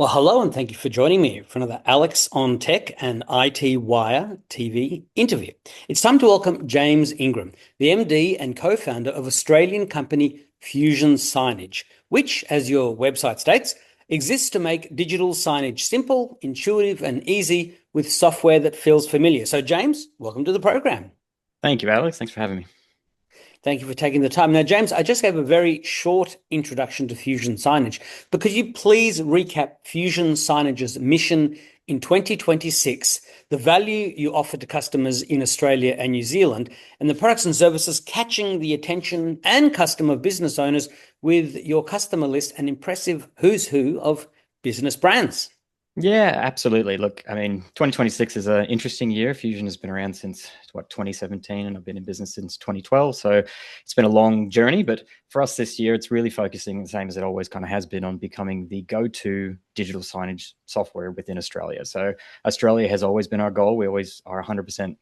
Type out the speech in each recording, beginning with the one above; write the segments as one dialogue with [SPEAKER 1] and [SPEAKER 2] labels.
[SPEAKER 1] Well, hello, and thank you for joining me for another Alex on Tech and iTWire TV interview. It's time to welcome James Ingram, the MD and co-founder of Australian company Fusion Signage, which, as your website states, exists to make digital signage simple, intuitive, and easy with software that feels familiar. So, James, welcome to the program.
[SPEAKER 2] Thank you, Alex. Thanks for having me.
[SPEAKER 1] Thank you for taking the time. Now, James, I just gave a very short introduction to Fusion Signage, but could you please recap Fusion Signage's mission in 2026, the value you offer to customers in Australia and New Zealand, and the products and services catching the attention and customer business owners with your customer list and impressive who's who of business brands?
[SPEAKER 2] Yeah, absolutely. Look, I mean, 2026 is an interesting year. Fusion has been around since 2017, and I've been in business since 2012. So it's been a long journey. But for us this year, it's really focusing the same as it always kind of has been on becoming the go-to digital signage software within Australia. So Australia has always been our goal. We always are 100%,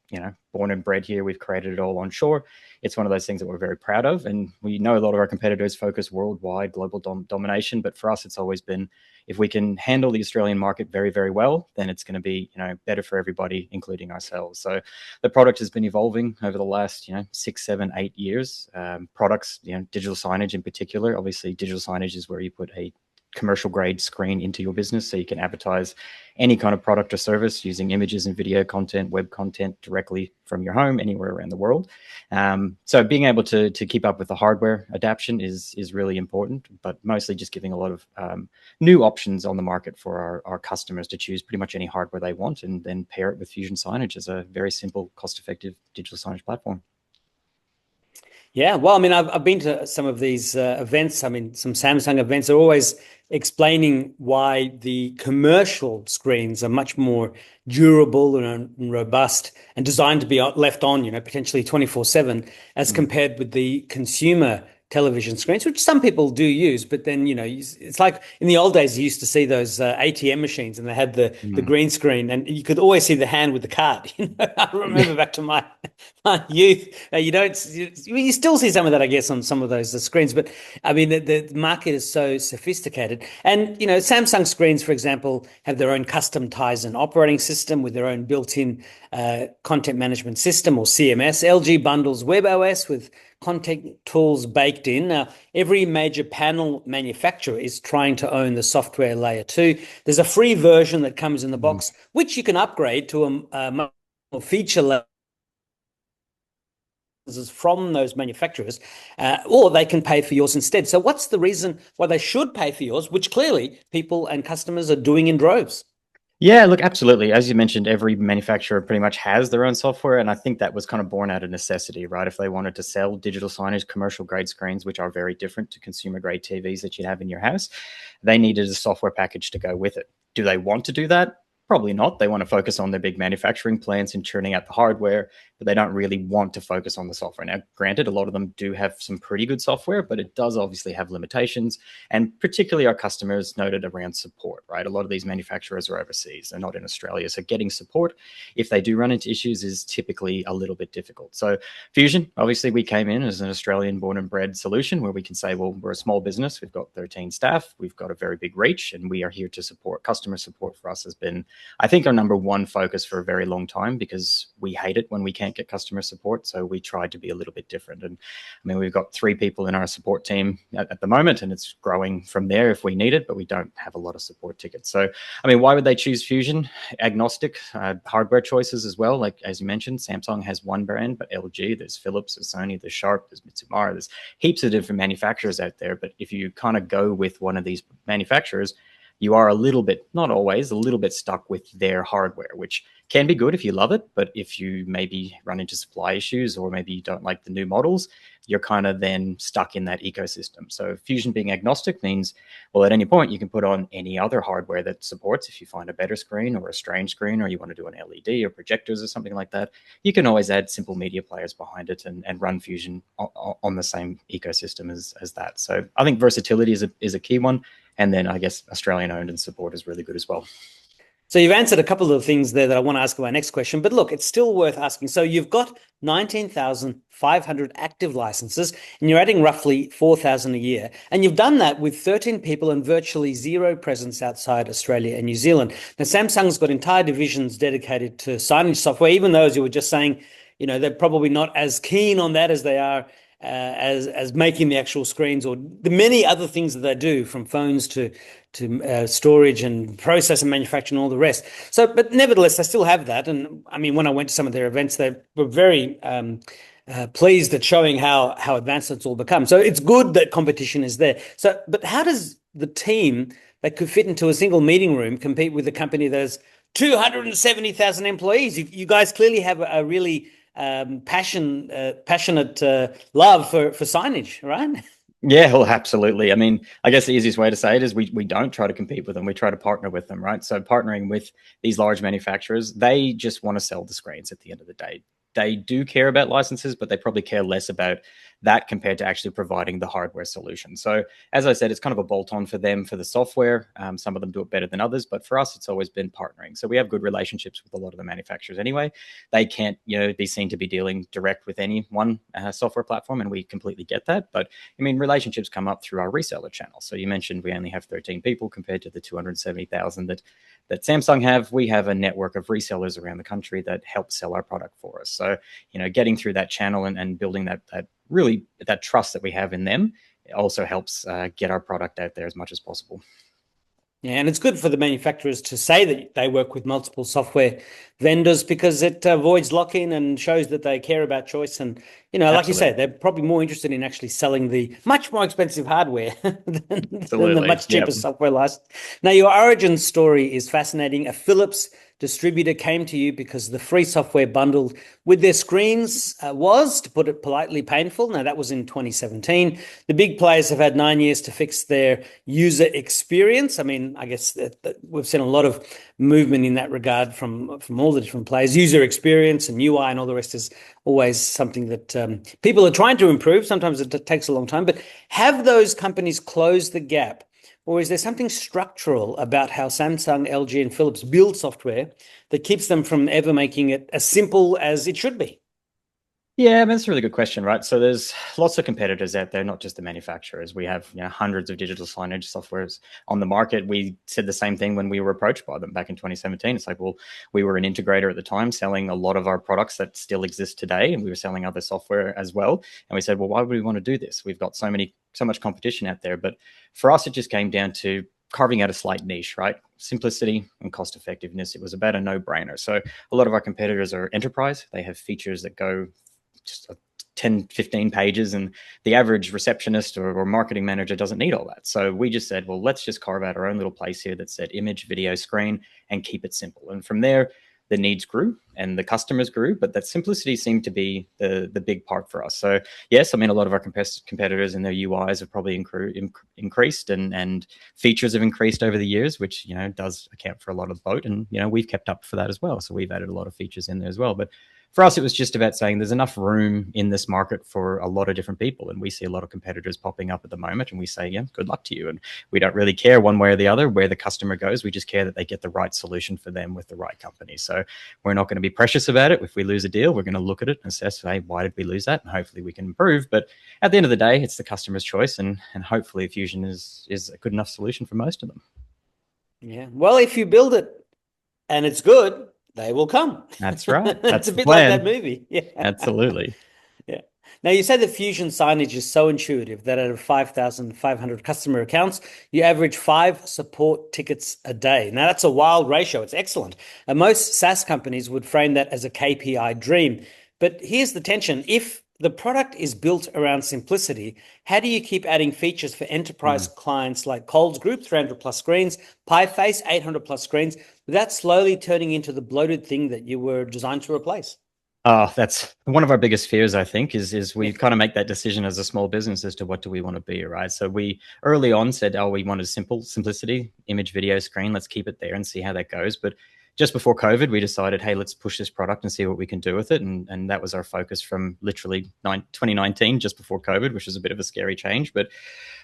[SPEAKER 2] born and bred here. We've created it all onshore. It's one of those things that we're very proud of. And we know a lot of our competitors focus worldwide, global domination. But for us, it's always been, if we can handle the Australian market very, very well, then it's going to be, better for everybody, including ourselves. So the product has been evolving over the last, 6, 7, 8 years. Products, digital signage in particular. Obviously, digital signage is where you put a commercial grade screen into your business so you can advertise any kind of product or service using images and video content, web content directly from your home anywhere around the world. So being able to keep up with the hardware adaptation is really important, but mostly just giving a lot of new options on the market for our customers to choose pretty much any hardware they want and then pair it with Fusion Signage as a very simple, cost-effective digital signage platform.
[SPEAKER 1] Yeah, well, I mean, I've been to some of these events. I mean, some Samsung events are always explaining why the commercial screens are much more durable and robust and designed to be left on, potentially 24/7, as
[SPEAKER 2] Mm.
[SPEAKER 1] compared with the consumer television screens, which some people do use. But then, it's like in the old days, you used to see those ATM machines and they had the
[SPEAKER 2] Mm.
[SPEAKER 1] green screen and you could always see the hand with the card. I remember back to my youth. You still see some of that, I guess, on some of those screens. But I mean, the market is so sophisticated. And, Samsung screens, for example, have their own custom Tizen operating system with their own built-in content management system or CMS. LG bundles WebOS with content tools baked in. Now, every major panel manufacturer is trying to own the software layer too. There's a free version that comes in the
[SPEAKER 2] Mm.
[SPEAKER 1] box, which you can upgrade to a more feature level from those manufacturers, or they can pay for yours instead. So what's the reason why they should pay for yours, which clearly people and customers are doing in droves?
[SPEAKER 2] Yeah, look, absolutely. As you mentioned, every manufacturer pretty much has their own software. And I think that was kind of born out of necessity, right? If they wanted to sell digital signage, commercial grade screens, which are very different to consumer grade TVs that you'd have in your house, they needed a software package to go with it. Do they want to do that? Probably not. They want to focus on their big manufacturing plants and churning out the hardware, but they don't really want to focus on the software. Now, granted, a lot of them do have some pretty good software, but it does obviously have limitations. And particularly our customers noted around support, right? A lot of these manufacturers are overseas, they're not in Australia. So getting support, if they do run into issues, is typically a little bit difficult. So Fusion, obviously we came in as an Australian born and bred solution where we can say, well, we're a small business, we've got 13 staff, we've got a very big reach, and we are here to support. Customer support for us has been, I think, our number one focus for a very long time, because we hate it when we can't get customer support. So we tried to be a little bit different. And I mean, we've got 3 people in our support team at the moment, and it's growing from there if we need it, but we don't have a lot of support tickets. So, I mean, why would they choose Fusion? Agnostic hardware choices as well. Like, as you mentioned, Samsung has one brand, but LG, there's Philips, there's Sony, there's Sharp, there's Mitsumara, there's heaps of different manufacturers out there. But if you kind of go with one of these manufacturers, you are a little bit, not always, a little bit stuck with their hardware, which can be good if you love it. But if you maybe run into supply issues or maybe you don't like the new models, you're kind of then stuck in that ecosystem. So Fusion being agnostic means, well, at any point you can put on any other hardware that supports. If you find a better screen or a strange screen, or you want to do an LED or projectors or something like that, you can always add simple media players behind it and run Fusion on the same ecosystem as that. So I think versatility is a key one. And then I guess Australian owned and support is really good as well.
[SPEAKER 1] So you've answered a couple of things there that I want to ask in my next question, but look, it's still worth asking. So you've got 19,500 active licenses and you're adding roughly 4,000 a year. And you've done that with 13 people and virtually zero presence outside Australia and New Zealand. Now, Samsung's got entire divisions dedicated to signage software, even though, as you were just saying, they're probably not as keen on that as they are as making the actual screens or the many other things that they do, from phones to storage and process and manufacturing and all the rest. So, but nevertheless, they still have that. And I mean, when I went to some of their events, they were very pleased at showing how advanced it's all become. So it's good that competition is there. So, but how does the team that could fit into a single meeting room compete with a company that has 270,000 employees? You guys clearly have a really passionate love for signage, right?
[SPEAKER 2] Yeah, well, absolutely. I mean, I guess the easiest way to say it is we don't try to compete with them. We try to partner with them, right? So partnering with these large manufacturers, they just want to sell the screens at the end of the day. They do care about licenses, but they probably care less about that compared to actually providing the hardware solution. So as I said, it's kind of a bolt-on for them for the software. Some of them do it better than others, but for us, it's always been partnering. So we have good relationships with a lot of the manufacturers anyway. They can't, be seen to be dealing direct with any one software platform, and we completely get that. But I mean, relationships come up through our reseller channel. So you mentioned we only have 13 people compared to the 270,000 that Samsung have. We have a network of resellers around the country that help sell our product for us. So, getting through that channel and building that trust that we have in them, it also helps get our product out there as much as possible.
[SPEAKER 1] Yeah, and it's good for the manufacturers to say that they work with multiple software vendors, because it avoids lock-in and shows that they care about choice. And, like you say, they're probably more interested in actually selling the much more expensive hardware than the much cheaper software license. Now, your origin story is fascinating. A Philips distributor came to you because the free software bundled with their screens was, to put it politely, painful. Now, that was in 2017. The big players have had 9 years to fix their user experience. I mean, I guess that we've seen a lot of movement in that regard from all the different players. User experience and UI and all the rest is always something that people are trying to improve. Sometimes it takes a long time. But have those companies closed the gap? Or is there something structural about how Samsung, LG, and Philips build software that keeps them from ever making it as simple as it should be?
[SPEAKER 2] Yeah, that's a really good question, right? So there's lots of competitors out there, not just the manufacturers. We have hundreds of digital signage softwares on the market. We said the same thing when we were approached by them back in 2017. It's like, well, we were an integrator at the time selling a lot of our products that still exist today, and we were selling other software as well. And we said, well, why would we want to do this? We've got so much competition out there. But for us, it just came down to carving out a slight niche, right? Simplicity and cost effectiveness. It was about a no-brainer. So a lot of our competitors are enterprise. They have features that go just 10, 15 pages, and the average receptionist or marketing manager doesn't need all that. So we just said, well, let's just carve out our own little place here that said image, video, screen, and keep it simple. And from there, the needs grew and the customers grew, but that simplicity seemed to be the big part for us. So yes, I mean, a lot of our competitors and their UIs have probably increased and features have increased over the years, which, does account for a lot of the boat. And, we've kept up for that as well. So we've added a lot of features in there as well. But for us, it was just about saying there's enough room in this market for a lot of different people. And we see a lot of competitors popping up at the moment. And we say, yeah, good luck to you. And we don't really care one way or the other where the customer goes. We just care that they get the right solution for them with the right company. So we're not going to be precious about it. If we lose a deal, we're going to look at it and assess, hey, why did we lose that? And hopefully we can improve. But at the end of the day, it's the customer's choice. And hopefully Fusion is a good enough solution for most of them.
[SPEAKER 1] Yeah. Well, if you build it and it's good, they will come.
[SPEAKER 2] That's right. That's
[SPEAKER 1] a bit like that movie. Yeah,
[SPEAKER 2] absolutely.
[SPEAKER 1] Yeah. Now, you said the Fusion signage is so intuitive that out of 5,500 customer accounts, you average 5 support tickets a day. Now, that's a wild ratio. It's excellent. And most SaaS companies would frame that as a KPI dream. But here's the tension. If the product is built around simplicity, how do you keep adding features for enterprise clients like Coles Group, 300 plus screens, Pieface, 800 plus screens, without slowly turning into the bloated thing that you were designed to replace?
[SPEAKER 2] Oh, that's one of our biggest fears, I think, is we kind of make that decision as a small business as to what do we want to be, right? So we early on said, oh, we wanted simplicity, image, video, screen. Let's keep it there and see how that goes. But just before COVID, we decided, hey, let's push this product and see what we can do with it. And that was our focus from literally 2019, just before COVID, which was a bit of a scary change. But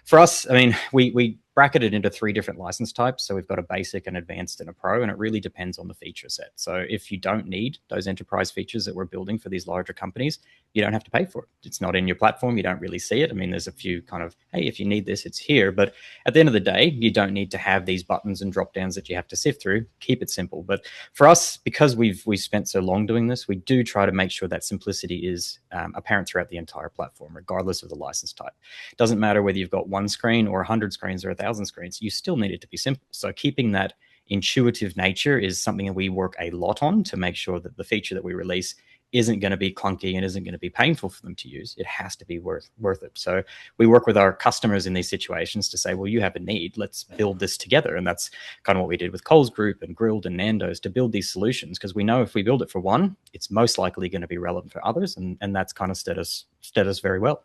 [SPEAKER 2] for us, I mean, we bracketed into 3 different license types. So we've got a basic, an advanced, and a pro, and it really depends on the feature set. So if you don't need those enterprise features that we're building for these larger companies, you don't have to pay for it. It's not in your platform. You don't really see it. I mean, there's a few kind of, hey, if you need this, it's here. But at the end of the day, you don't need to have these buttons and drop downs that you have to sift through. Keep it simple. But for us, because we've spent so long doing this, we do try to make sure that simplicity is apparent throughout the entire platform, regardless of the license type. It doesn't matter whether you've got 1 screen or 100 screens or 1,000 screens, you still need it to be simple. So keeping that intuitive nature is something that we work a lot on to make sure that the feature that we release isn't going to be clunky and isn't going to be painful for them to use. It has to be worth it. So we work with our customers in these situations to say, well, you have a need, let's build this together. And that's kind of what we did with Coles Group and Grilled and Nando's, to build these solutions, because we know if we build it for one, it's most likely going to be relevant for others. And that's kind of stead us very well.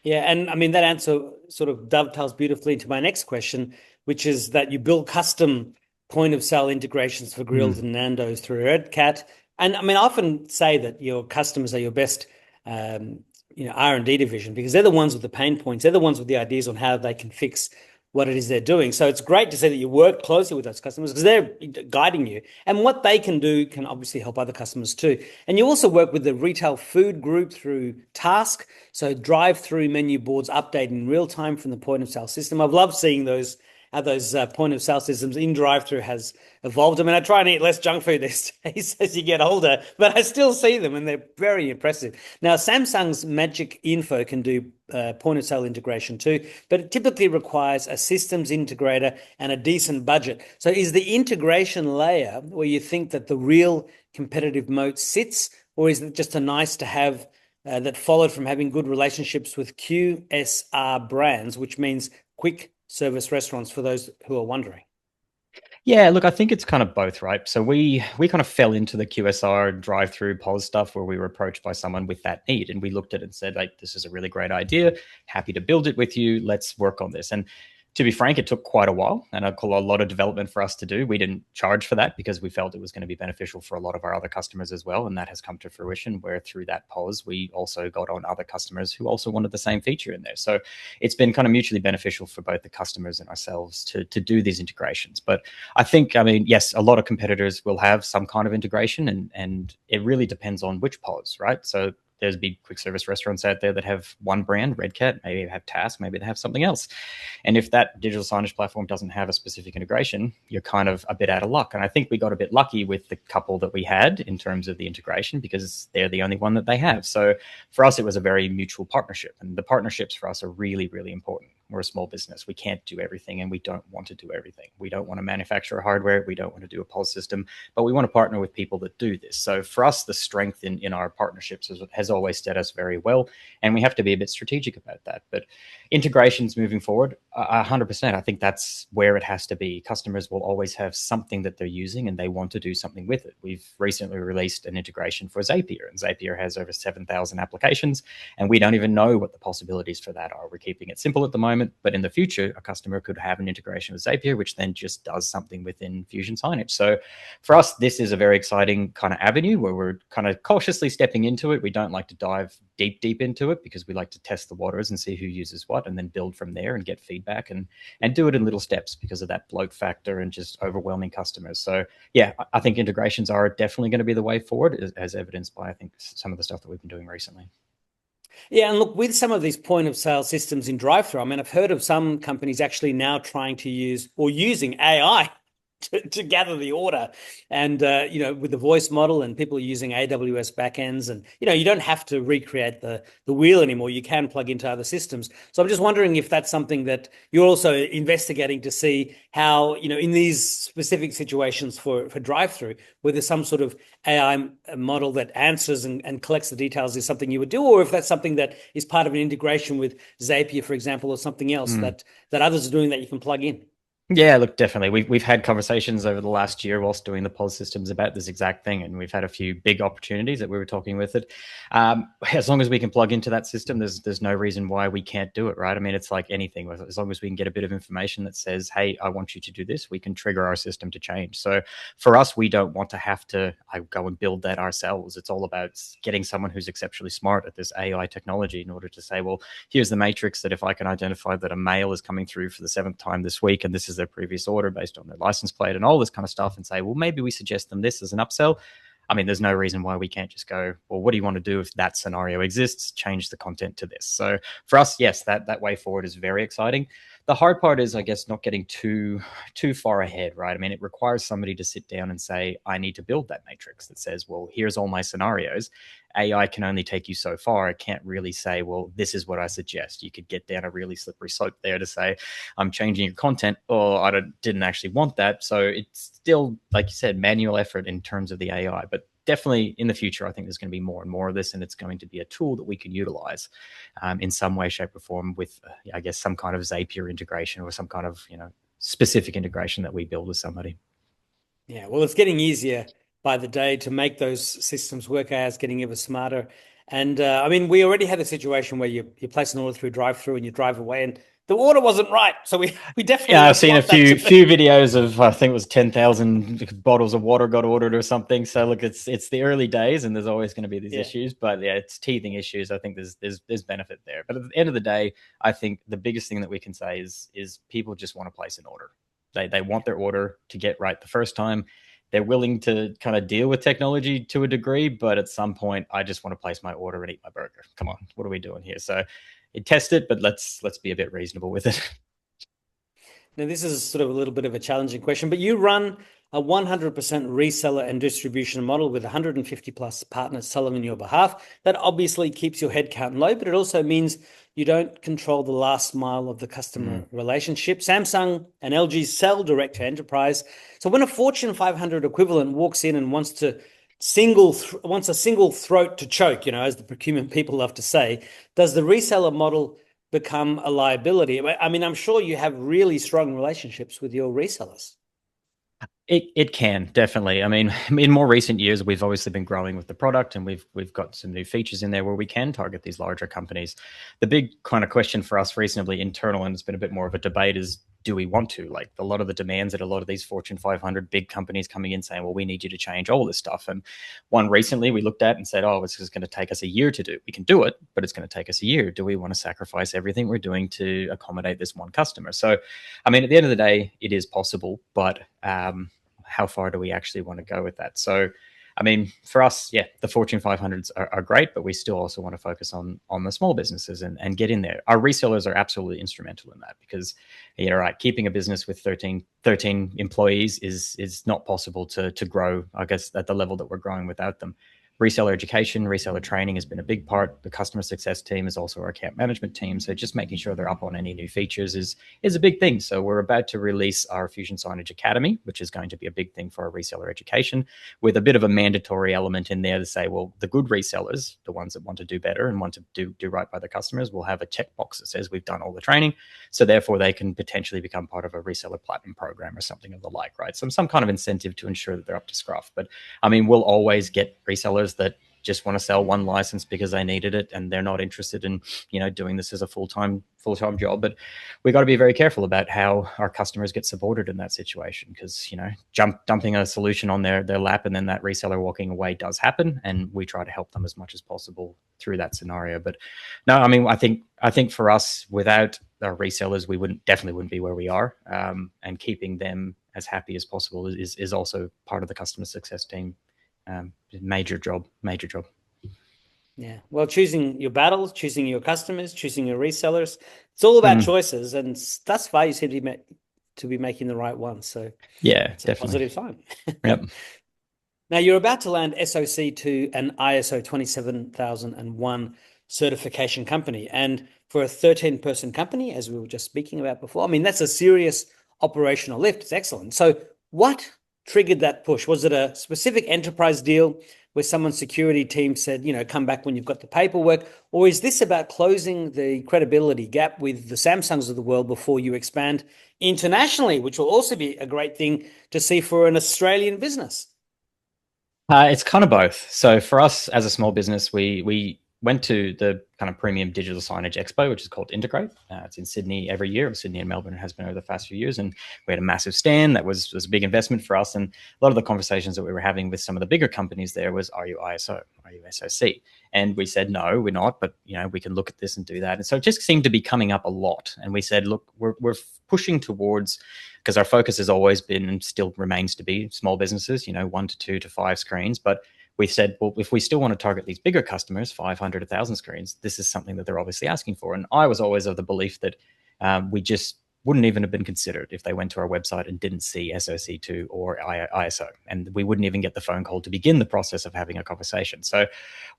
[SPEAKER 1] Yeah, and I mean, that answer sort of dovetails beautifully into my next question, which is that you build custom point of sale integrations for Grilled and Nando's through Red Cat. And I mean, I often say that your customers are your best, R&D division, because they're the ones with the pain points. They're the ones with the ideas on how they can fix what it is they're doing. So it's great to see that you work closely with those customers, because they're guiding you, and what they can do can obviously help other customers too. And you also work with the retail food group through Task. So drive-through menu boards update in real time from the point of sale system. I've loved seeing those point of sale systems in drive-through has evolved. I mean, I try and eat less junk food these days as you get older, but I still see them and they're very impressive. Now, Samsung's Magic Info can do point of sale integration too, but it typically requires a systems integrator and a decent budget. So is the integration layer where you think that the real competitive moat sits, or is it just a nice to have that followed from having good relationships with QSR brands, which means quick service restaurants, for those who are wondering?
[SPEAKER 2] Yeah, look, I think it's kind of both, right? So we kind of fell into the QSR drive-through POS stuff where we were approached by someone with that need, and we looked at it and said, like, this is a really great idea. Happy to build it with you. Let's work on this. And to be frank, it took quite a while and a lot of development for us to do. We didn't charge for that because we felt it was going to be beneficial for a lot of our other customers as well. And that has come to fruition, where through that pause, we also got on other customers who also wanted the same feature in there. So it's been kind of mutually beneficial for both the customers and ourselves to do these integrations. But I think, I mean, yes, a lot of competitors will have some kind of integration, and it really depends on which pause, right? So there's big quick service restaurants out there that have one brand, Red Cat, maybe they have Task, maybe they have something else. And if that digital signage platform doesn't have a specific integration, you're kind of a bit out of luck. And I think we got a bit lucky with the couple that we had in terms of the integration, because they're the only one that they have. So for us, it was a very mutual partnership. And the partnerships for us are really, really important. We're a small business. We can't do everything, and we don't want to do everything. We don't want to manufacture hardware. We don't want to do a POS system, but we want to partner with people that do this. So for us, the strength in our partnerships has always stead us very well, and we have to be a bit strategic about that. But integrations moving forward, 100%, I think that's where it has to be. Customers will always have something that they're using, and they want to do something with it. We've recently released an integration for Zapier, and Zapier has over 7,000 applications, and we don't even know what the possibilities for that are. We're keeping it simple at the moment, but in the future, a customer could have an integration with Zapier, which then just does something within Fusion Signage. So for us, this is a very exciting kind of avenue where we're kind of cautiously stepping into it. We don't like to dive deep into it, because we like to test the waters and see who uses what, and then build from there and get feedback and do it in little steps because of that bloat factor and just overwhelming customers. So yeah, I think integrations are definitely going to be the way forward, as evidenced by, I think, some of the stuff that we've been doing recently.
[SPEAKER 1] Yeah, and look, with some of these point of sale systems in drive-through, I mean, I've heard of some companies actually now trying to use or using AI to gather the order, and with the voice model, and people are using AWS backends, and you don't have to recreate the wheel anymore. You can plug into other systems. So I'm just wondering if that's something that you're also investigating to see how, in these specific situations for drive-through, whether some sort of AI model that answers and collects the details is something you would do, or if that's something that is part of an integration with Zapier, for example, or something else that others are doing that you can plug in.
[SPEAKER 2] Yeah, look, definitely. We've had conversations over the last year whilst doing the POS systems about this exact thing, and we've had a few big opportunities that we were talking with it. As long as we can plug into that system, there's no reason why we can't do it, right? I mean, it's like anything. As long as we can get a bit of information that says, "Hey, I want you to do this," we can trigger our system to change. So for us, we don't want to have to go and build that ourselves. It's all about getting someone who's exceptionally smart at this AI technology in order to say, "Well, here's the matrix that if I can identify that a male is coming through for the seventh time this week, and this is their previous order based on their license plate and all this kind of stuff," and say, well, maybe we suggest them this as an upsell. I mean, there's no reason why we can't just go, well, what do you want to do if that scenario exists? Change the content to this. So for us, yes, that way forward is very exciting. The hard part is, I guess, not getting too far ahead, right? I mean, it requires somebody to sit down and say, I need to build that matrix that says, well, here's all my scenarios. AI can only take you so far. It can't really say, well, this is what I suggest. You could get down a really slippery slope there to say, I'm changing your content, or didn't actually want that. So it's still, like you said, manual effort in terms of the AI. But definitely in the future, I think there's going to be more and more of this, and it's going to be a tool that we can utilize in some way, shape, or form with, I guess, some kind of Zapier integration or some kind of, specific integration that we build with somebody.
[SPEAKER 1] Yeah, well, it's getting easier by the day to make those systems work. AI is getting ever smarter. And I mean, we already had a situation where you place an order through drive-through and you drive away and the order wasn't right. So we definitely
[SPEAKER 2] Yeah, I've
[SPEAKER 1] don't
[SPEAKER 2] seen a
[SPEAKER 1] want that to
[SPEAKER 2] few
[SPEAKER 1] be.
[SPEAKER 2] videos of, I think it was 10,000 bottles of water got ordered or something. So look, it's the early days, and there's always going to be these
[SPEAKER 1] Yeah.
[SPEAKER 2] issues. But yeah, it's teething issues. I think there's benefit there. But at the end of the day, I think the biggest thing that we can say is people just want to place an order. They want their order to get right the first time. They're willing to kind of deal with technology to a degree, but at some point, I just want to place my order and eat my burger. Come on, what are we doing here? So test it, but let's be a bit reasonable with it.
[SPEAKER 1] Now, this is sort of a little bit of a challenging question, but you run a 100% reseller and distribution model with 150 plus partners selling on your behalf. That obviously keeps your headcount low, but it also means you don't control the last mile of the customer relationship. Samsung and LG sell direct to enterprise. So when a Fortune 500 equivalent walks in and wants a single throat to choke, as the procurement people love to say, does the reseller model become a liability? I mean, I'm sure you have really strong relationships with your resellers.
[SPEAKER 2] It can definitely. I mean, in more recent years, we've obviously been growing with the product, and we've got some new features in there where we can target these larger companies. The big kind of question for us reasonably internal, and it's been a bit more of a debate, is do we want to? Like a lot of the demands that a lot of these Fortune 500 big companies coming in saying, well, we need you to change all this stuff. And one recently we looked at and said, oh, it's just going to take us a year to do. We can do it, but it's going to take us a year. Do we want to sacrifice everything we're doing to accommodate this one customer? So, I mean, at the end of the day, it is possible, but how far do we actually want to go with that? So, I mean, for us, yeah, the Fortune 500s are great, but we still also want to focus on the small businesses and get in there. Our resellers are absolutely instrumental in that because, right, keeping a business with 13 employees is not possible to grow, I guess, at the level that we're growing without them. Reseller education, reseller training has been a big part. The customer success team is also our account management team. So just making sure they're up on any new features is a big thing. So we're about to release our Fusion Signage Academy, which is going to be a big thing for our reseller education, with a bit of a mandatory element in there to say, well, the good resellers, the ones that want to do better and want to do right by the customers, will have a checkbox that says we've done all the training. So therefore they can potentially become part of a reseller platinum program or something of the like, right? Some kind of incentive to ensure that they're up to scruff. But I mean, we'll always get resellers that just want to sell one license because they needed it and they're not interested in doing this as a full-time job. But we got to be very careful about how our customers get supported in that situation, because dumping a solution on their lap and then that reseller walking away does happen, and we try to help them as much as possible through that scenario. But no, I mean, I think for us, without our resellers, we definitely wouldn't be where we are, and keeping them as happy as possible is also part of the customer success team. Major job.
[SPEAKER 1] Yeah. Well, choosing your battles, choosing your customers, choosing your resellers, it's all about choices. And thus far, you seem to be making the right one. So
[SPEAKER 2] yeah,
[SPEAKER 1] it's a
[SPEAKER 2] definitely
[SPEAKER 1] positive sign.
[SPEAKER 2] Yep.
[SPEAKER 1] Now, you're about to land SOC to an ISO 27001 certification company. And for a 13-person company, as we were just speaking about before, I mean, that's a serious operational lift. It's excellent. So what triggered that push? Was it a specific enterprise deal? where someone's security team said, come back when you've got the paperwork? Or is this about closing the credibility gap with the Samsungs of the world before you expand internationally, which will also be a great thing to see for an Australian business?
[SPEAKER 2] It's kind of both. So for us as a small business, we went to the kind of premium digital signage expo, which is called Integrate. It's in Sydney every year. Sydney and Melbourne, it has been over the past few years, and we had a massive stand that was a big investment for us. And a lot of the conversations that we were having with some of the bigger companies there was, "Are you ISO? Are you SOC?" And we said, "No, we're not, but we can look at this and do that." And so it just seemed to be coming up a lot. And we said, "Look, we're pushing towards." Because our focus has always been and still remains to be small businesses, 1 to 2 to 5 screens. But we said, well, if we still want to target these bigger customers, 500, 1,000 screens, this is something that they're obviously asking for. And I was always of the belief that we just wouldn't even have been considered if they went to our website and didn't see SOC2 or ISO. And we wouldn't even get the phone call to begin the process of having a conversation. So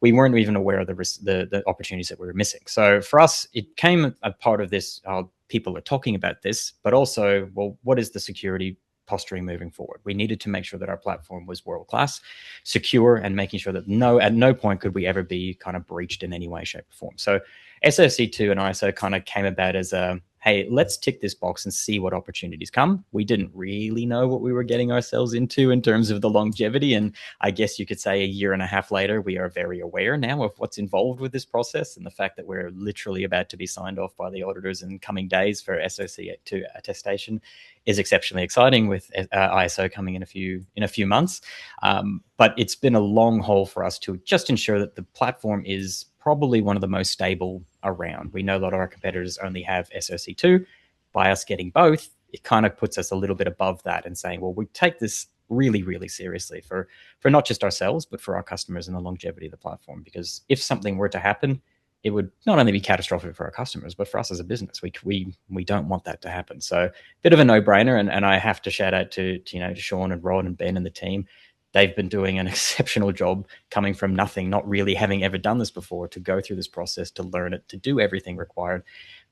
[SPEAKER 2] we weren't even aware of the opportunities that we were missing. So for us, it came a part of this, people are talking about this, but also, well, what is the security posturing moving forward? We needed to make sure that our platform was world-class, secure, and making sure that at no point could we ever be kind of breached in any way, shape, or form. So SOC2 and ISO kind of came about as a, hey, let's tick this box and see what opportunities come. We didn't really know what we were getting ourselves into in terms of the longevity. And I guess you could say a year and a half later, we are very aware now of what's involved with this process and the fact that we're literally about to be signed off by the auditors in coming days for SOC2 attestation is exceptionally exciting, with ISO coming in a few months. But it's been a long haul for us to just ensure that the platform is probably one of the most stable around. We know a lot of our competitors only have SOC2. By us getting both, it kind of puts us a little bit above that and saying, well, we take this really, really seriously for not just ourselves, but for our customers and the longevity of the platform. Because if something were to happen, it would not only be catastrophic for our customers, but for us as a business. We don't want that to happen. So bit of a no-brainer. And I have to shout out to Sean and Rod and Ben and the team. They've been doing an exceptional job coming from nothing, not really having ever done this before, to go through this process, to learn it, to do everything required,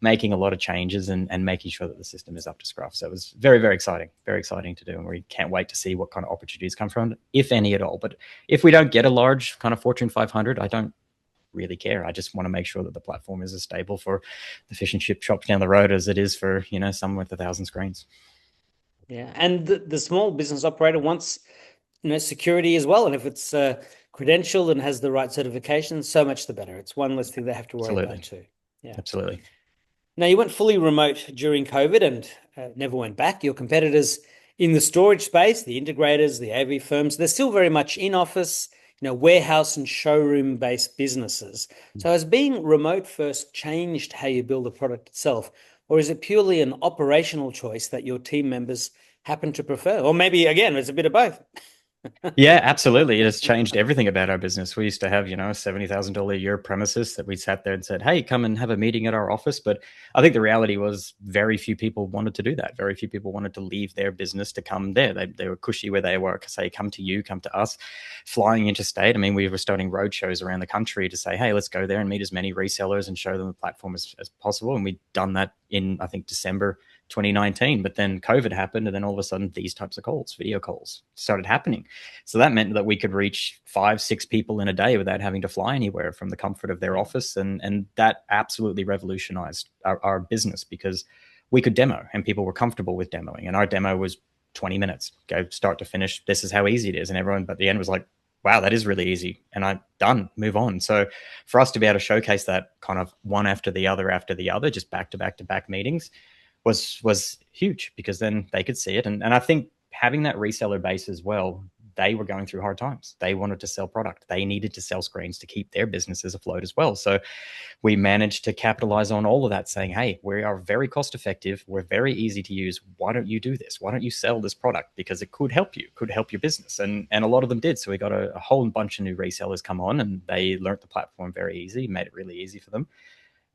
[SPEAKER 2] making a lot of changes and making sure that the system is up to scruff. So it was very, very exciting to do. And we can't wait to see what kind of opportunities come from it, if any at all. But if we don't get a large kind of Fortune 500, I don't really care. I just want to make sure that the platform is as stable for the fish and chip shops down the road as it is for, someone with 1,000 screens.
[SPEAKER 1] Yeah. And the small business operator wants security as well. And if it's credentialed and has the right certification, so much the better. It's one less thing they have to worry about too.
[SPEAKER 2] Yeah, absolutely.
[SPEAKER 1] Now, you went fully remote during COVID and never went back. Your competitors in the storage space, the integrators, the AV firms, they're still very much in office, warehouse and showroom based businesses. So has being remote first changed how you build the product itself? Or is it purely an operational choice that your team members happen to prefer? Or maybe, again, it's a bit of both.
[SPEAKER 2] Yeah, absolutely. It has changed everything about our business. We used to have, a $70,000 a year premises that we sat there and said, hey, come and have a meeting at our office. But I think the reality was very few people wanted to do that. Very few people wanted to leave their business to come there. They were cushy where they were, say, come to you, come to us, flying interstate. I mean, we were starting road shows around the country to say, hey, let's go there and meet as many resellers and show them the platform as possible. And we'd done that in, I think, December 2019, but then COVID happened, and then all of a sudden these types of calls, video calls, started happening. So that meant that we could reach 5-6 people in a day without having to fly anywhere, from the comfort of their office. And that absolutely revolutionized our business, because we could demo and people were comfortable with demoing. And our demo was 20 minutes, go start to finish. This is how easy it is. And everyone but the end was like, wow, that is really easy. And I'm done, move on. So for us to be able to showcase that kind of one after the other, just back to back meetings was huge, because then they could see it. And I think having that reseller base as well, they were going through hard times. They wanted to sell product. They needed to sell screens to keep their businesses afloat as well. So we managed to capitalize on all of that, saying, hey, we are very cost effective. We're very easy to use. Why don't you do this? Why don't you sell this product? Because it could help you, could help your business. And a lot of them did. So we got a whole bunch of new resellers come on, and they learned the platform very easy, made it really easy for them.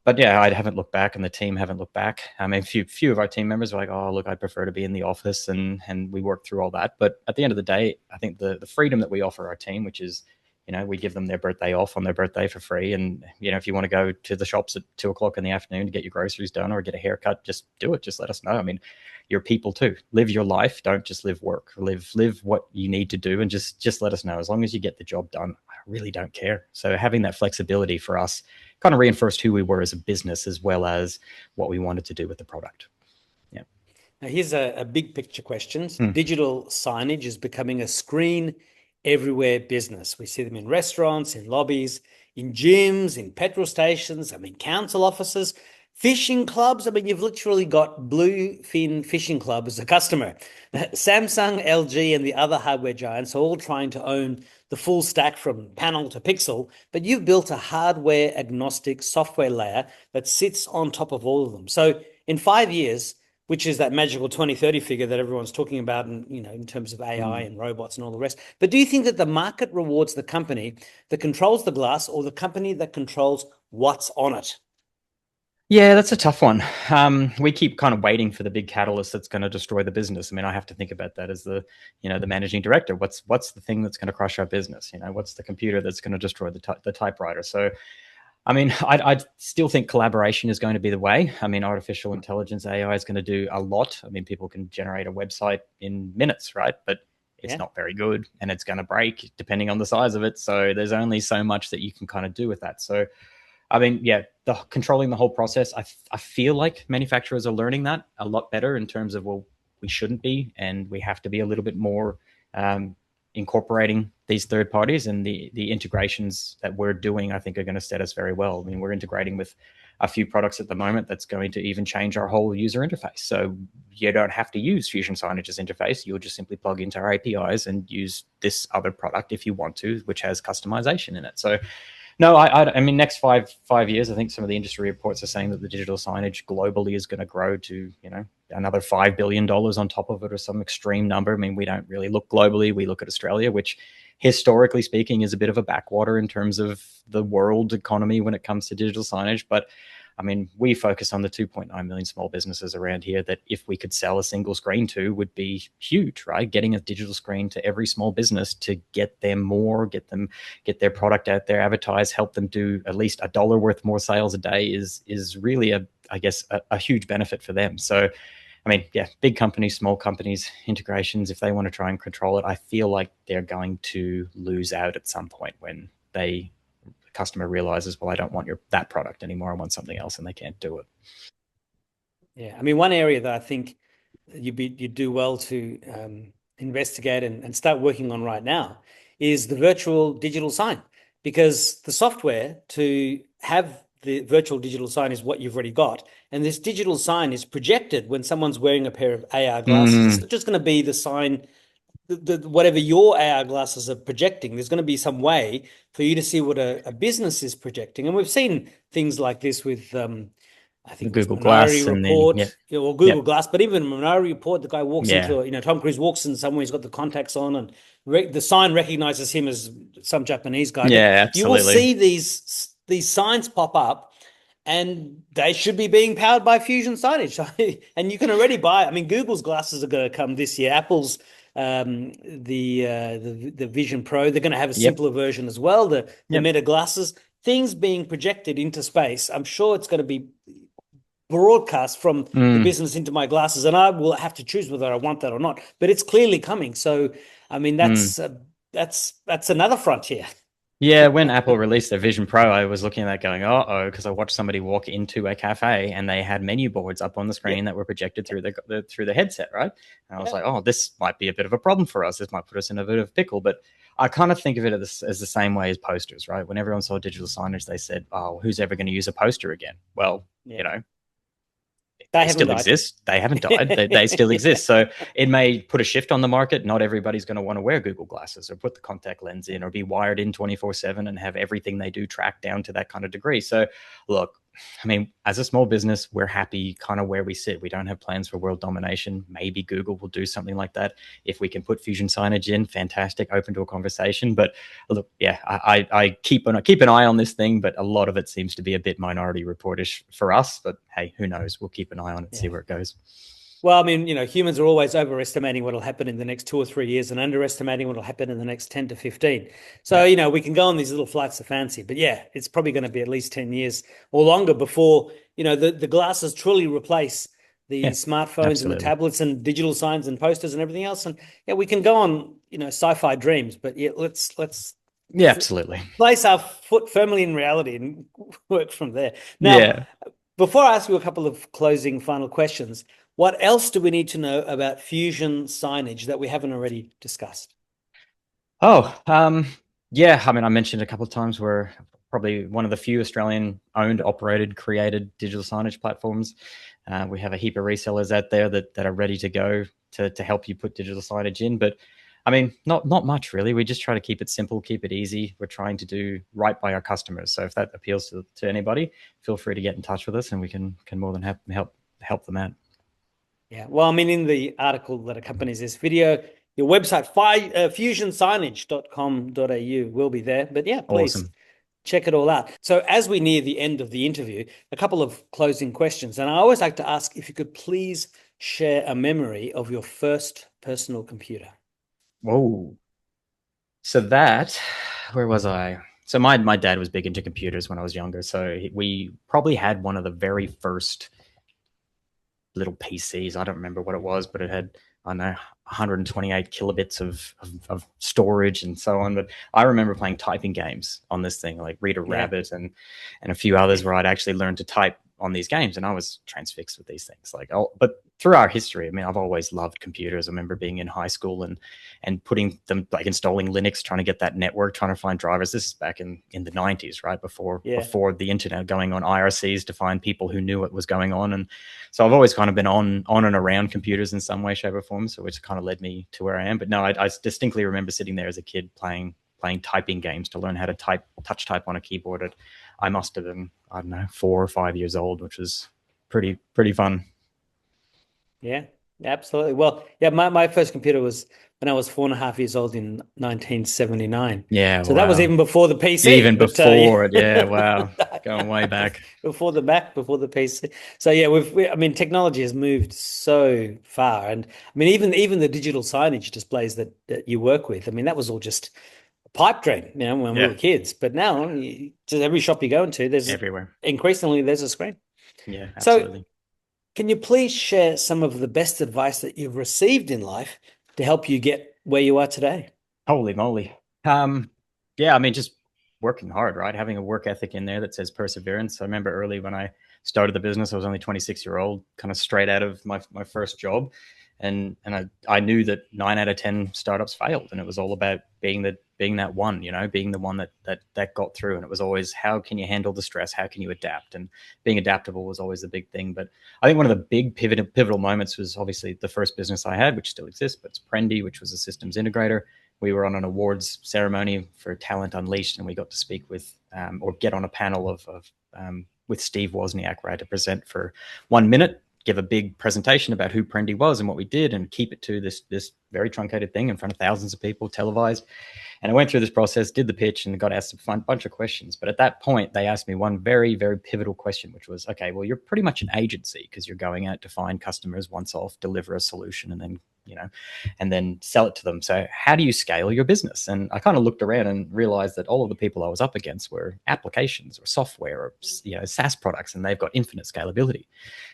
[SPEAKER 2] But yeah, I haven't looked back, and the team haven't looked back. I mean, few of our team members were like, oh, look, I prefer to be in the office, and we worked through all that. But at the end of the day, I think the freedom that we offer our team, which is, we give them their birthday off on their birthday for free. And, if you want to go to the shops at 2:00 in the afternoon to get your groceries done or get a haircut, just do it. Just let us know. I mean, your people too. Live your life. Don't just live work. Live what you need to do, and just let us know. As long as you get the job done, I really don't care. So having that flexibility for us kind of reinforced who we were as a business, as well as what we wanted to do with the product. Yeah.
[SPEAKER 1] Now, here's a big picture question.
[SPEAKER 2] Mm.
[SPEAKER 1] Digital signage is becoming a screen everywhere business. We see them in restaurants, in lobbies, in gyms, in petrol stations, council offices, fishing clubs. You've literally got Bluefin Fishing Club as a customer. Samsung, LG, and the other hardware giants are all trying to own the full stack from panel to pixel, but you've built a hardware agnostic software layer that sits on top of all of them. So in 5 years, which is that magical 2030 figure that everyone's talking about, and in terms of AI and robots and all the rest. But do you think that the market rewards the company that controls the glass or the company that controls what's on it?
[SPEAKER 2] Yeah, that's a tough one. We keep kind of waiting for the big catalyst that's going to destroy the business. I have to think about that as the managing director. What's the thing that's going to crush our business? What's the computer that's going to destroy the typewriter? So I still think collaboration is going to be the way. Artificial intelligence, AI is going to do a lot. People can generate a website in minutes, right? But it's not very good, and it's going to break depending on the size of it. So there's only so much that you can kind of do with that. So, controlling the whole process, I feel like manufacturers are learning that a lot better in terms of, well, we shouldn't be, and we have to be a little bit more incorporating these third parties, and the integrations that we're doing, I think, are going to set us very well. We're integrating with a few products at the moment that's going to even change our whole user interface. So you don't have to use Fusion Signage's interface. You'll just simply plug into our APIs and use this other product if you want to, which has customization in it. So no, next 5 years, I think some of the industry reports are saying that the digital signage globally is going to grow to, another $5 billion on top of it, or some extreme number. We don't really look globally. We look at Australia, which historically speaking is a bit of a backwater in terms of the world economy when it comes to digital signage. But we focus on the 2.9 million small businesses around here that if we could sell a single screen to would be huge, right? Getting a digital screen to every small business to get them more, get their product out there, advertise, help them do at least $1 worth more sales a day is really a huge benefit for them. So, big companies, small companies, integrations, if they want to try and control it, I feel like they're going to lose out at some point when the customer realizes, well, I don't want that product anymore. I want something else, and they can't do it.
[SPEAKER 1] Yeah. One area that I think you'd do well to investigate and start working on right now is the virtual digital sign, because the software to have the virtual digital sign is what you've already got. And this digital sign is projected when someone's wearing a pair of AR glasses. It's not just going to be the sign, whatever your AR glasses are projecting. There's going to be some way for you to see what a business is projecting. And we've seen things like this with, I think,
[SPEAKER 2] the Google Glass
[SPEAKER 1] Report, or Google Glass, but even Minority Report, the guy walks into, Tom Cruise walks in somewhere, he's got the contacts on, and the sign recognizes him as some Japanese guy.
[SPEAKER 2] Yeah, absolutely.
[SPEAKER 1] You will see these signs pop up, and they should be being powered by Fusion Signage. And you can already buy, Google's glasses are going to come this year. Apple's the Vision Pro, they're going to have a simpler version as well. The Meta glasses, things being projected into space. I'm sure it's going to be broadcast from the business into my glasses, and I will have to choose whether I want that or not. But it's clearly coming. So, that's another frontier.
[SPEAKER 2] Yeah, when Apple released their Vision Pro, I was looking at that going, because I watched somebody walk into a cafe and they had menu boards up on the screen that were projected through the headset, right? And I was like, this might be a bit of a problem for us. This might put us in a bit of a pickle. But I kind of think of it as the same way as posters, right? When everyone saw digital signage, they said, who's ever going to use a poster again? Well, they still exist. They haven't died. They still exist. So it may put a shift on the market. Not everybody's going to want to wear Google glasses or put the contact lens in or be wired in 24/7 and have everything they do tracked down to that kind of degree. So look, as a small business, we're happy kind of where we sit. We don't have plans for world domination. Maybe Google will do something like that. If we can put Fusion Signage in, fantastic, open to a conversation. But look, I keep an eye on this thing, but a lot of it seems to be a bit Minority Reportish for us. But hey, who knows? We'll keep an eye on it, see where it goes.
[SPEAKER 1] Well, humans are always overestimating what will happen in the next 2 or 3 years and underestimating what will happen in the next 10 to 15. So, we can go on these little flights of fancy, but it's probably going to be at least 10 years or longer before, the glasses truly replace the
[SPEAKER 2] Yeah,
[SPEAKER 1] smartphones and the
[SPEAKER 2] absolutely.
[SPEAKER 1] tablets and digital signs and posters and everything else. And yeah, we can go on, sci-fi dreams, but yeah, let's
[SPEAKER 2] Yeah, absolutely.
[SPEAKER 1] place our foot firmly in reality and work from there. Now,
[SPEAKER 2] Yeah.
[SPEAKER 1] before I ask you a couple of closing final questions, what else do we need to know about Fusion signage that we haven't already discussed?
[SPEAKER 2] Oh, yeah. I mean, I mentioned a couple of times we're probably one of the few Australian owned, operated, created digital signage platforms. We have a heap of resellers out there that are ready to go to help you put digital signage in. But I mean, not much really. We just try to keep it simple, keep it easy. We're trying to do right by our customers. So if that appeals to anybody, feel free to get in touch with us, and we can more than help them out.
[SPEAKER 1] Yeah, well, I mean, in the article that accompanies this video, your website, fusionsignage.com.au will be there. But yeah, please
[SPEAKER 2] Awesome.
[SPEAKER 1] check it all out. So as we near the end of the interview, a couple of closing questions. And I always like to ask if you could please share a memory of your first personal computer.
[SPEAKER 2] Whoa. So where was I? So my dad was big into computers when I was younger. So we probably had one of the very first little PCs. I don't remember what it was, but it had, I don't know, 128 kilobits of storage and so on. But I remember playing typing games on this thing, like Reader
[SPEAKER 1] Yeah.
[SPEAKER 2] Rabbit and a few others where I'd actually learned to type on these games, and I was transfixed with these things. Like, oh, but through our history, I mean, I've always loved computers. I remember being in high school and putting them, like installing Linux, trying to get that network, trying to find drivers. This is back in the 90s, right before
[SPEAKER 1] Yeah.
[SPEAKER 2] the internet, going on IRCs to find people who knew what was going on. And so I've always kind of been on and around computers in some way, shape, or form. So which kind of led me to where I am. But no, I distinctly remember sitting there as a kid playing typing games to learn how to touch type on a keyboard. I must have been, I don't know, 4 or 5 years old, which was pretty fun.
[SPEAKER 1] Yeah, absolutely. Well, yeah, my first computer was when I was 4.5 years old in 1979.
[SPEAKER 2] Yeah,
[SPEAKER 1] So that was
[SPEAKER 2] wow.
[SPEAKER 1] even before the PC,
[SPEAKER 2] Even
[SPEAKER 1] but
[SPEAKER 2] before it, yeah, wow. Going way
[SPEAKER 1] yeah,
[SPEAKER 2] back.
[SPEAKER 1] before the Mac, before the PC. So yeah, I mean, technology has moved so far, and I mean, even the digital signage displays that you work with. I mean, that was all just a pipe dream, when we
[SPEAKER 2] Yeah,
[SPEAKER 1] were kids. But now, just every shop you go into, there's
[SPEAKER 2] everywhere.
[SPEAKER 1] increasingly there's a screen.
[SPEAKER 2] Yeah,
[SPEAKER 1] So
[SPEAKER 2] absolutely.
[SPEAKER 1] can you please share some of the best advice that you've received in life to help you get where you are today?
[SPEAKER 2] Holy moly. Um, yeah, I mean, just working hard, right? Having a work ethic in there that says perseverance. I remember early when I started the business, I was only 26-year-old, kind of straight out of my first job. And I knew that 9 out of 10 startups failed. And it was all about being that one, being the one that got through. And it was always, how can you handle the stress? How can you adapt? And being adaptable was always the big thing. But I think one of the big pivotal moments was obviously the first business I had, which still exists, but it's Prendi, which was a systems integrator. We were on an awards ceremony for Talent Unleashed, and we got to speak with or get on a panel with Steve Wozniak, where I had to present for 1 minute, give a big presentation about who Prendi was and what we did, and keep it to this very truncated thing in front of thousands of people, televised. And I went through this process, did the pitch, and got asked a bunch of questions. But at that point, they asked me one very, very pivotal question, which was, okay, well, you're pretty much an agency because you're going out to find customers once off, deliver a solution, and then sell it to them. So how do you scale your business? And I kind of looked around and realized that all of the people I was up against were applications or software or SaaS products, and they've got infinite scalability.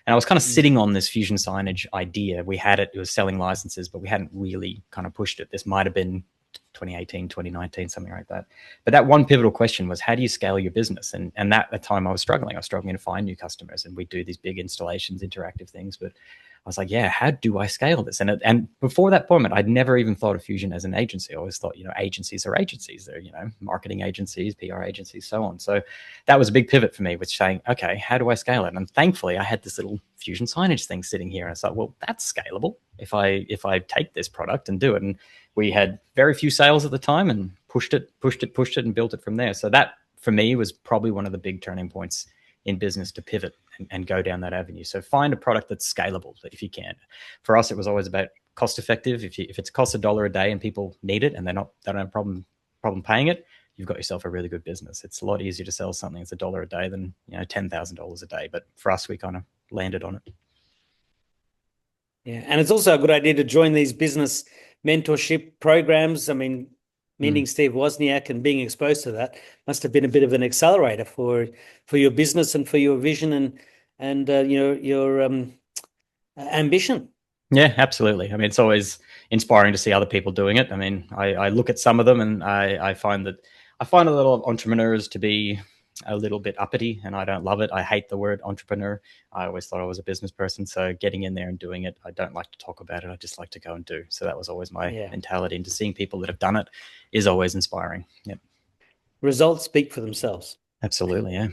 [SPEAKER 2] And I was kind of sitting on this Fusion signage idea. We had it was selling licenses, but we hadn't really kind of pushed it. This might have been 2018, 2019, something like that. But that one pivotal question was, how do you scale your business? And that at the time I was struggling to find new customers, and we do these big installations, interactive things. But I was like, yeah, how do I scale this? And before that moment, I'd never even thought of Fusion as an agency. I always thought, agencies are agencies. They're, marketing agencies, PR agencies, so on. So that was a big pivot for me, with saying, okay, how do I scale it? And thankfully I had this little Fusion signage thing sitting here. And I thought, well, that's scalable if I take this product and do it. And we had very few sales at the time, and pushed it and built it from there. So that for me was probably one of the big turning points in business, to pivot and go down that avenue. So find a product that's scalable if you can. For us, it was always about cost effective. If it's cost $1 a day and people need it and they don't have a problem paying it, you've got yourself a really good business. It's a lot easier to sell something that's $1 a day than $10,000 a day. But for us, we kind of landed on it.
[SPEAKER 1] Yeah, and it's also a good idea to join these business mentorship programs. I mean, meeting Steve Wozniak and being exposed to that must have been a bit of an accelerator for your business and for your vision and your ambition.
[SPEAKER 2] Yeah, absolutely. I mean, it's always inspiring to see other people doing it. I mean, I look at some of them and I find that I find a lot of entrepreneurs to be a little bit uppity, and I don't love it. I hate the word entrepreneur. I always thought I was a business person. So getting in there and doing it, I don't like to talk about it. I just like to go and do. So that was always my
[SPEAKER 1] Yeah.
[SPEAKER 2] mentality. And to seeing people that have done it is always inspiring. Yep.
[SPEAKER 1] Results speak for themselves.
[SPEAKER 2] Absolutely. Yeah.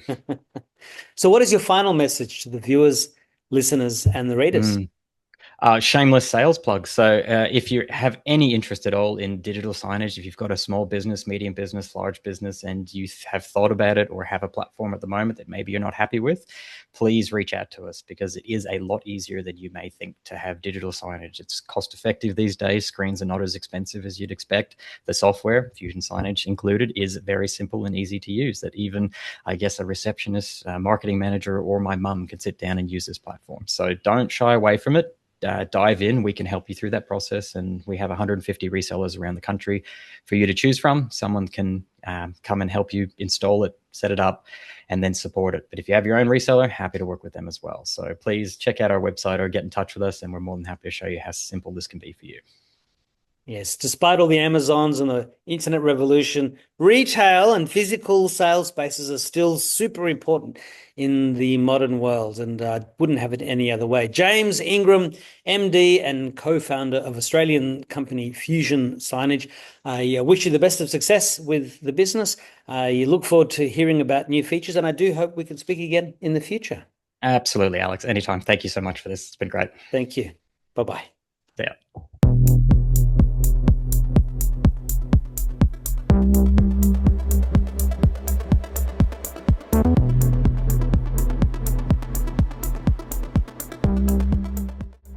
[SPEAKER 1] So, what is your final message to the viewers, listeners, and the readers?
[SPEAKER 2] Mm. Shameless sales plug. So, if you have any interest at all in digital signage, if you've got a small business, medium business, large business, and you have thought about it or have a platform at the moment that maybe you're not happy with, please reach out to us, because it is a lot easier than you may think to have digital signage. It's cost effective these days. Screens are not as expensive as you'd expect. The software, Fusion Signage included, is very simple and easy to use, that even, I guess, a receptionist, marketing manager, or my mum can sit down and use this platform. So don't shy away from it. Dive in. We can help you through that process, and we have 150 resellers around the country for you to choose from. Someone can come and help you install it, set it up, and then support it. But if you have your own reseller, happy to work with them as well. So please check out our website or get in touch with us, and we're more than happy to show you how simple this can be for you.
[SPEAKER 1] Yes, despite all the Amazons and the internet revolution, retail and physical sales spaces are still super important in the modern world, and I wouldn't have it any other way. James Ingram, MD and co-founder of Australian company Fusion Signage, I wish you the best of success with the business. I look forward to hearing about new features, and I do hope we can speak again in the future.
[SPEAKER 2] Absolutely, Alex. Anytime. Thank you so much for this. It's been great.
[SPEAKER 1] Thank you. Bye-bye.
[SPEAKER 2] Yeah.